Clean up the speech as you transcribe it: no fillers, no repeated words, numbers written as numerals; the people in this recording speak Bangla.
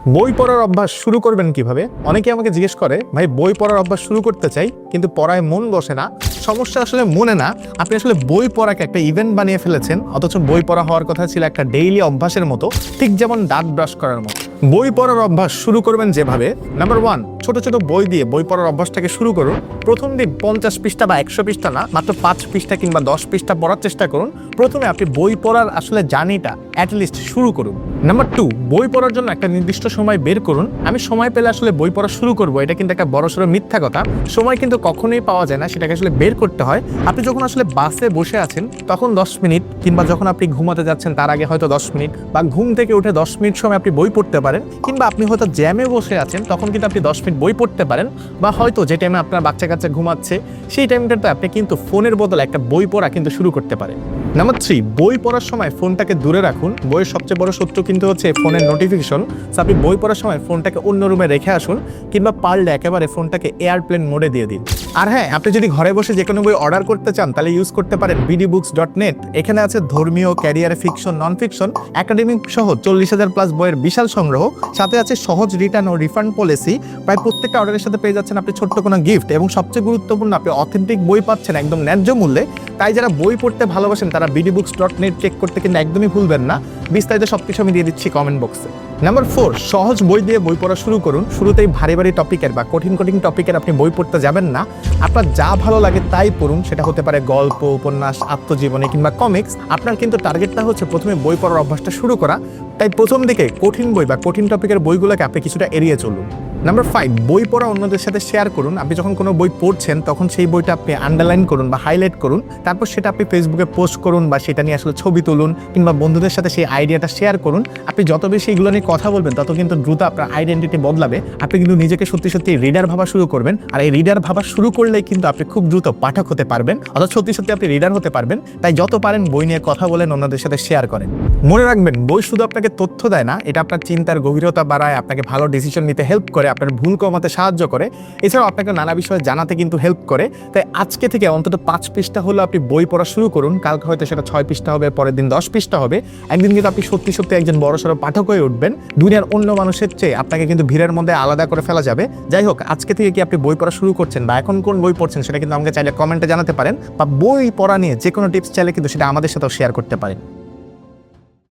বই পড়ার অভ্যাস শুরু করবেন কিভাবে? অনেকে আমাকে জিজ্ঞেস করে, ভাই বই পড়ার অভ্যাস শুরু করতে চাই কিন্তু পড়ায় মন বসে না। সমস্যা আসলে মনে না, আপনি আসলে বই পড়াকে একটা ইভেন্ট বানিয়ে ফেলেছেন, অথচ বই পড়া হওয়ার কথা ছিল একটা ডেইলি অভ্যাসের মতো, ঠিক যেমন দাঁত ব্রাশ করার মতো। বই পড়ার অভ্যাস শুরু করবেন যেভাবে, নাম্বার 1, ছোট ছোট বই দিয়ে বই পড়ার অভ্যাসটাকে শুরু করুন। প্রথম দিন 50 পৃষ্ঠা বা 100 পৃষ্ঠা না, মাত্র 5 পৃষ্ঠা কিংবা 10 পৃষ্ঠা পড়ার চেষ্টা করুন। প্রথমে আপনি বই পড়ার আসলে জার্নিটা অ্যাটলিস্ট শুরু করুন। নাম্বার 2, বই পড়ার জন্য একটা নির্দিষ্ট সময় বের করুন। আমি সময় পেলে আসলে বই পড়া শুরু করব, এটা কিন্তু একটা বড়সড় মিথ্যা কথা। সময় কিন্তু কখনোই পাওয়া যায় না, সেটাকে আসলে বের করতে হয়। আপনি যখন আসলে বাসে বসে আছেন তখন 10 মিনিট, কিংবা যখন আপনি ঘুমাতে যাচ্ছেন তার আগে হয়তো 10 মিনিট, বা ঘুম থেকে উঠে 10 মিনিট সময় আপনি বই পড়তে পারেন, কিংবা আপনি হয়তো জ্যামে বসে আছেন তখন কিন্তু আপনি 10 মিনিট বই পড়তে পারেন, বা হয়তো যে টাইমে আপনার বাচ্চা কাচ্চা ঘুমাচ্ছে সেই টাইমটাতে আপনি কিন্তু ফোনের বদলে একটা বই পড়া কিন্তু শুরু করতে পারেন। নাম্বার 3, বই পড়ার সময় ফোনটাকে দূরে রাখুন। বইয়ের সবচেয়ে বড় শত্রু কিন্তু হচ্ছে ফোনের নোটিফিকেশন। আপনি বই পড়ার সময় ফোনটাকে অন্য রুমে রেখে আসুন, কিংবা পারলে একেবারে ফোনটাকে এয়ারপ্লেন মোডে দিয়ে দিন। আর হ্যাঁ, আপনি যদি ঘরে বসে যে কোনো বই অর্ডার করতে চান তাহলে ইউজ করতে পারেন bdbooks.net। এখানে আছে ধর্মীয়, career, fiction, non fiction, academic সহ 40,000 প্লাস বইয়ের বিশাল সংগ্রহ। সাথে আছে সহজ রিটার্ন ও রিফান্ড পলিসি। প্রায় প্রত্যেকটা অর্ডারের সাথে পেয়ে যাচ্ছেন আপনি ছোট্ট কোনো গিফট, এবং সবচেয়ে গুরুত্বপূর্ণ, আপনি অথেন্টিক বই পাচ্ছেন একদম ন্যায্য মূল্যে। তাই যারা বই পড়তে ভালোবাসেন তারা bdbooks.net চেক করতে কিন্তু একদমই ভুলবেন না। বিস্তারিত সবকিছু আমি দিয়ে দিচ্ছি কমেন্ট বক্সে। নাম্বার 4, সহজ বই দিয়ে বই পড়া শুরু করুন। শুরুতেই ভারী ভারী টপিকের বা কঠিন কঠিন টপিকের আপনি বই পড়তে যাবেন না। আপনার যা ভালো লাগে তাই পড়ুন, সেটা হতে পারে গল্প, উপন্যাস, আত্মজীবনী কিংবা কমিক্স। আপনার কিন্তু টার্গেটটা হচ্ছে প্রথমে বই পড়ার অভ্যাসটা শুরু করা। তাই প্রথম দিকে কঠিন বই বা কঠিন টপিকের বইগুলোকে আপনি কিছুটা এড়িয়ে চলুন। নাম্বার 5, বই পড়া অন্যদের সাথে শেয়ার করুন। আপনি যখন কোনো বই পড়ছেন তখন সেই বইটা আপনি আন্ডারলাইন করুন বা হাইলাইট করুন, তারপর সেটা আপনি ফেসবুকে পোস্ট করুন বা সেটা নিয়ে আসলে ছবি তুলুন, কিংবা বন্ধুদের সাথে সেই আইডিয়াটা শেয়ার করুন। আপনি যত বেশি এগুলো নিয়ে কথা বলবেন তত কিন্তু দ্রুত আপনার আইডেন্টিটি বদলাবে। আপনি কিন্তু নিজেকে সত্যি সত্যি রিডার ভাবা শুরু করবেন, আর এই রিডার ভাবা শুরু করলেই কিন্তু আপনি খুব দ্রুত পাঠক হতে পারবেন, অর্থাৎ সত্যি সত্যি আপনি রিডার হতে পারবেন। তাই যত পারেন বই নিয়ে কথা বলেন, অন্যদের সাথে শেয়ার করেন। মনে রাখবেন, বই শুধু আপনাকে তথ্য দেয় না, এটা আপনার চিন্তার গভীরতা বাড়ায়, আপনাকে ভালো ডিসিশন নিতে হেল্প করে, আপনার ভুল কমাতে সাহায্য করে, এছাড়াও আপনাকে নানা বিষয়ে জানাতে কিন্তু হেল্প করে। তাই আজকে থেকে অন্তত 5 পৃষ্ঠা হলো আপনি বই পড়া শুরু করুন। কালকে হয়তো সেটা 6 পৃষ্ঠা হবে, পরের দিন 10 পৃষ্ঠা হবে। একদিন কিন্তু আপনি সত্যি সত্যি একজন বড়সড় পাঠক হয়ে উঠবেন। দুনিয়ার অন্য মানুষের চেয়ে আপনাকে কিন্তু ভিড়ের মধ্যে আলাদা করে ফেলা যাবে। যাই হোক, আজকে থেকে কি আপনি বই পড়া শুরু করছেন বা এখন কোন বই পড়ছেন সেটা কিন্তু আমাকে চাইলে কমেন্টে জানাতে পারেন, বা বই পড়া নিয়ে যে কোনো টিপস চাইলে কিন্তু সেটা আমাদের সাথেও শেয়ার করতে পারেন।